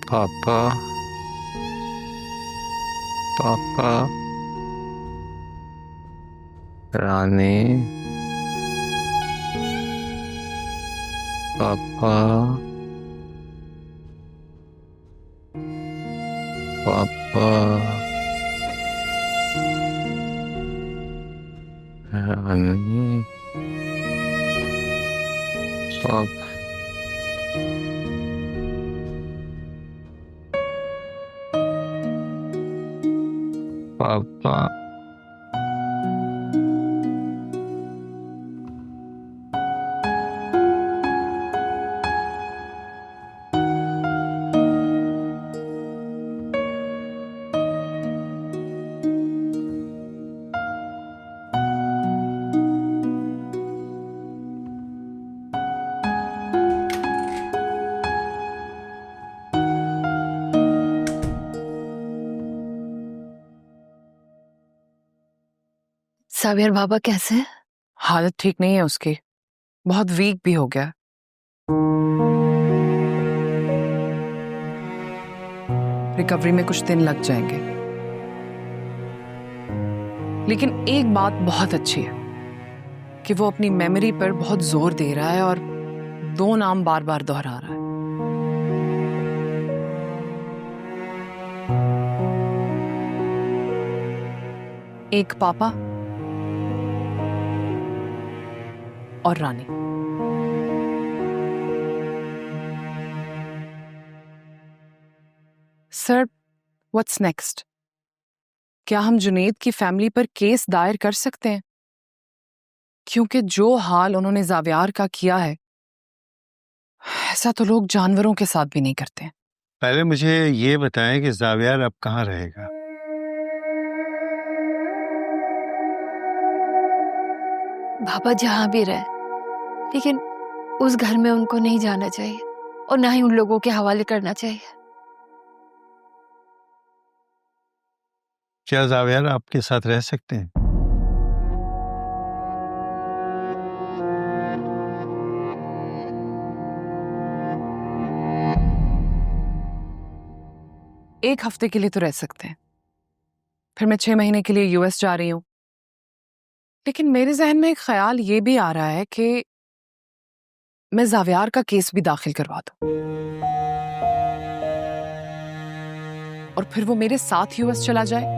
पापा पापा रानी पापा पापा रानी पापा पापा साबिर बाबा कैसे हैं? हालत ठीक नहीं है उसकी, बहुत वीक भी हो गया। रिकवरी में कुछ दिन लग जाएंगे, लेकिन एक बात बहुत अच्छी है कि वो अपनी मेमोरी पर बहुत जोर दे रहा है और 2 नाम बार बार दोहरा रहा है। एक पापा और रानी। Sir, what's next? क्या हम जुनेद की फैमिली पर केस दायर कर सकते हैं? क्योंकि जो हाल उन्होंने जावियार का किया है, ऐसा तो लोग जानवरों के साथ भी नहीं करते। पहले मुझे ये बताएं कि जावियार अब कहाँ रहेगा? बाबा जहां भी रहे, लेकिन उस घर में उनको नहीं जाना चाहिए और ना ही उन लोगों के हवाले करना चाहिए। क्या जावियार आपके साथ रह सकते हैं? एक हफ्ते के लिए तो रह सकते हैं, फिर मैं 6 महीने के लिए यूएस जा रही हूं। लेकिन मेरे जहन में एक ख्याल ये भी आ रहा है कि मैं जावियार का केस भी दाखिल करवा दूं और फिर वो मेरे साथ यूएस चला जाए।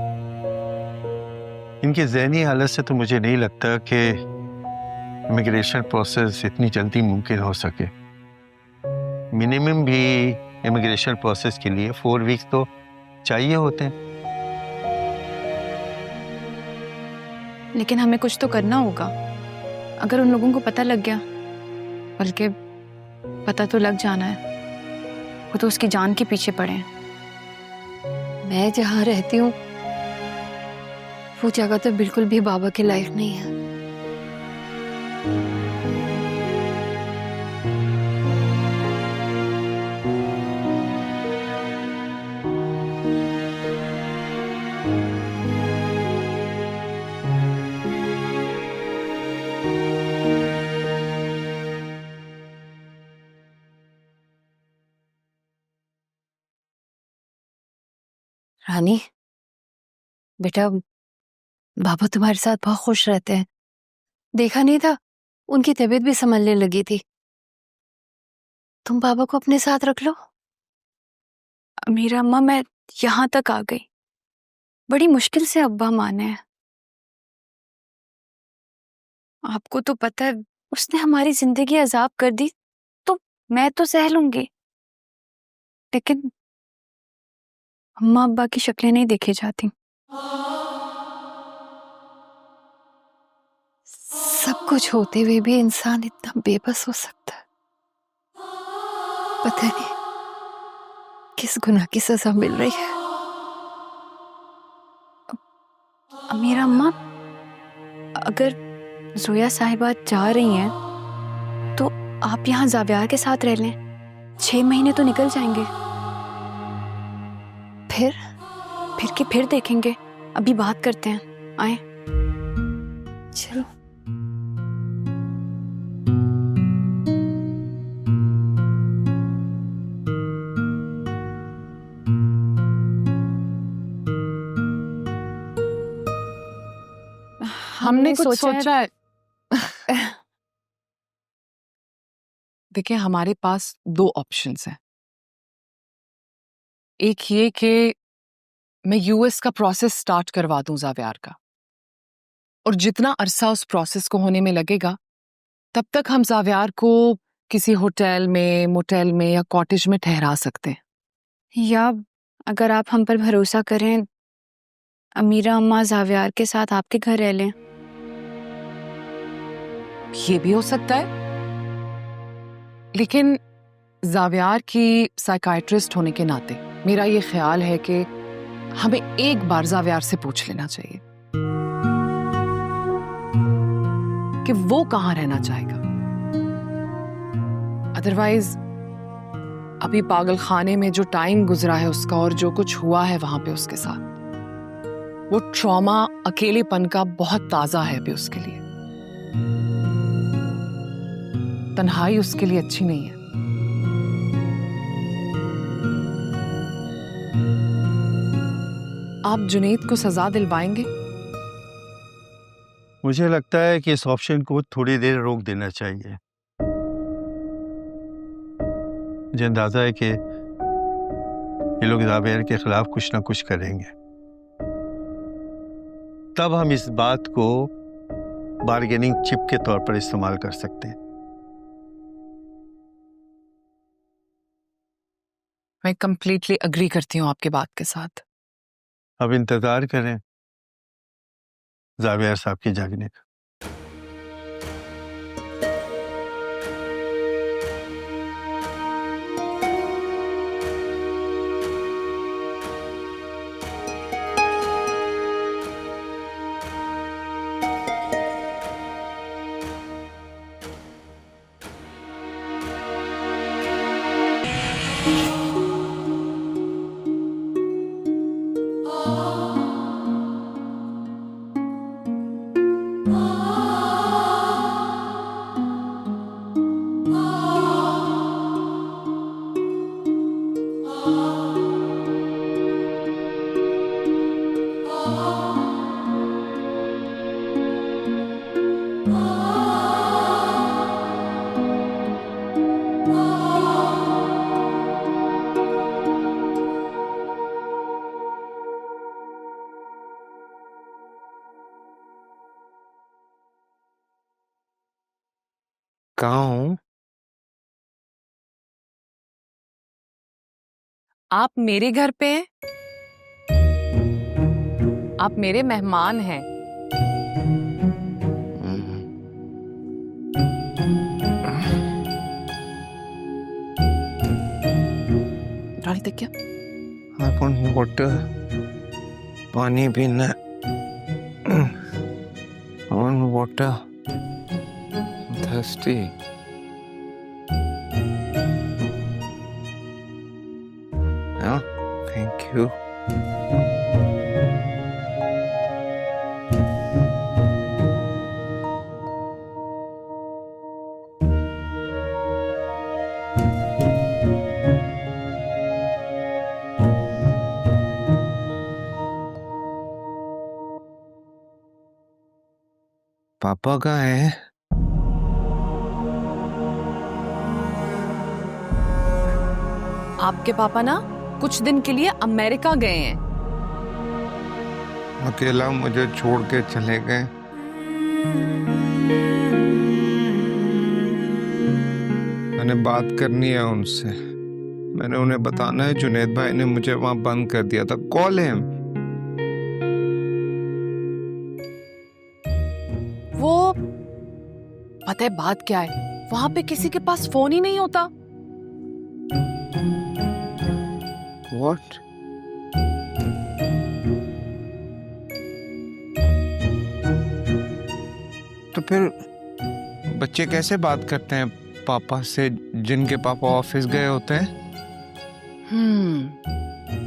इनकी ज़हनी हालत से तो मुझे नहीं लगता कि इमिग्रेशन प्रोसेस इतनी जल्दी मुमकिन हो सके। मिनिमम भी इमिग्रेशन प्रोसेस के लिए 4 वीक्स तो चाहिए होते हैं। लेकिन हमें कुछ तो करना होगा। अगर उन लोगों को पता लग गया, बल्कि पता तो लग जाना है, वो तो उसकी जान के पीछे पड़े हैं। मैं जहां रहती हूँ वो जगह तो बिल्कुल भी बाबा के लायक नहीं है। रानी बेटा, बाबा तुम्हारे साथ बहुत खुश रहते हैं। देखा नहीं था, उनकी तबीयत भी संभलने लगी थी। तुम बाबा को अपने साथ रख लो। मीरा अम्मा, मैं यहाँ तक आ गई, बड़ी मुश्किल से अब्बा माने हैं। आपको तो पता है, उसने हमारी जिंदगी अजाब कर दी, तो मैं तो सह लूंगी, लेकिन अम्मा अब्बा की शक्लें नहीं देखी जाती। सब कुछ होते हुए भी इंसान इतना बेबस हो सकता है। पता नहीं किस गुनाह की सजा मिल रही है। मीरा अम्मा, अगर जोया साहिबा जा रही हैं तो आप यहाँ जावियार के साथ रह लें। 6 महीने तो निकल जाएंगे, फिर देखेंगे। अभी बात करते हैं, आए चलो। हमने कुछ सोचा है। देखिए, हमारे पास 2 ऑप्शंस हैं। एक ये कि मैं यूएस का प्रोसेस स्टार्ट करवा दूं जावियार का, और जितना अरसा उस प्रोसेस को होने में लगेगा तब तक हम जावियार को किसी होटल में, मोटेल में या कॉटेज में ठहरा सकते हैं। या अगर आप हम पर भरोसा करें, अमीरा अम्मा जावियार के साथ आपके घर रह लें। ये भी हो सकता है, लेकिन जावियार की साइकाइट्रिस्ट होने के नाते मेरा ये ख्याल है कि हमें एक बार जावियार से पूछ लेना चाहिए कि वो कहाँ रहना चाहेगा। अदरवाइज अभी पागल खाने में जो टाइम गुजरा है उसका और जो कुछ हुआ है वहां पे उसके साथ, वो ट्रॉमा, अकेलेपन का बहुत ताजा है अभी उसके लिए। तन्हाई उसके लिए अच्छी नहीं है। आप जुनैद को सजा दिलवाएंगे? मुझे लगता है कि इस ऑप्शन को थोड़ी देर रोक देना चाहिए। मुझे अंदाजा है कि ये लोग जावियार के खिलाफ कुछ ना कुछ करेंगे। तब हम इस बात को बार्गेनिंग चिप के तौर पर इस्तेमाल कर सकते हैं। मैं कंप्लीटली अग्री करती हूँ आपके बात के साथ। अब इंतजार करें जावियार साहब के जागने का। कहाँ हूँ? आप मेरे घर पे हैं? आप मेरे मेहमान हैं। रानी तक क्या? अपन वाटर, पानी पीना। on water. I'm thirsty. Yeah, thank you. पापा कहाँ है? आपके पापा ना कुछ दिन के लिए अमेरिका गए हैं। अकेला मुझे छोड़ के चले गए। मैंने बात करनी है उनसे। मैंने उन्हें बताना है जुनैद भाई ने मुझे वहां बंद कर दिया था। कॉल है। वो पता है बात क्या है, वहां पे किसी के पास फोन ही नहीं होता। What? तो फिर बच्चे कैसे बात करते हैं पापा से जिनके पापा ऑफिस गए होते हैं?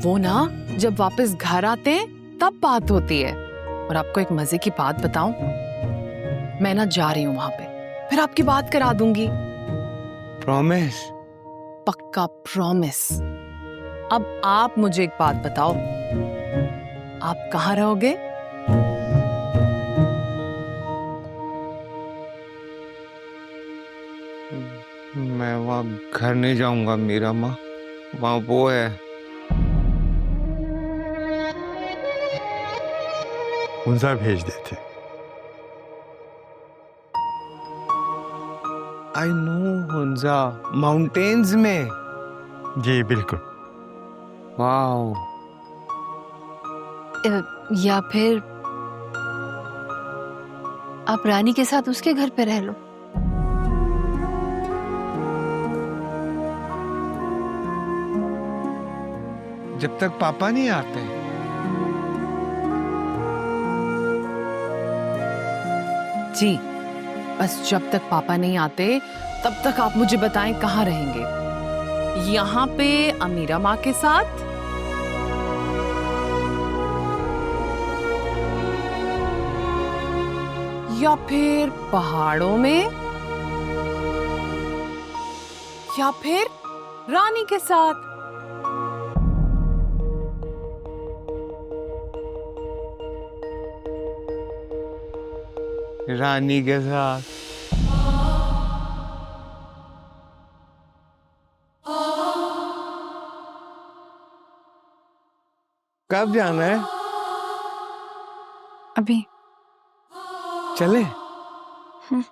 वो ना जब वापस घर आते हैं तब बात होती है। और आपको एक मजे की बात बताऊं, मैं ना जा रही हूं वहां पे, फिर आपकी बात करा दूंगी। प्रॉमिस? पक्का प्रॉमिस। अब आप मुझे एक बात बताओ, आप कहाँ रहोगे? घर नहीं जाऊंगा मीरा माँ, वहाँ वो है। उनसा भेज देते। आई नो हुंजा, माउंटेन्स में। जी बिल्कुल। वाओ। या फिर आप रानी के साथ उसके घर पे रह लो। जब तक पापा नहीं आते। जी, बस जब तक पापा नहीं आते तब तक आप मुझे बताएं कहाँ रहेंगे? यहाँ पे अमीरा माँ के साथ, या फिर पहाड़ों में, या फिर रानी के साथ? रानी के साथ। कब जाना है? अभी। चले। हम्म।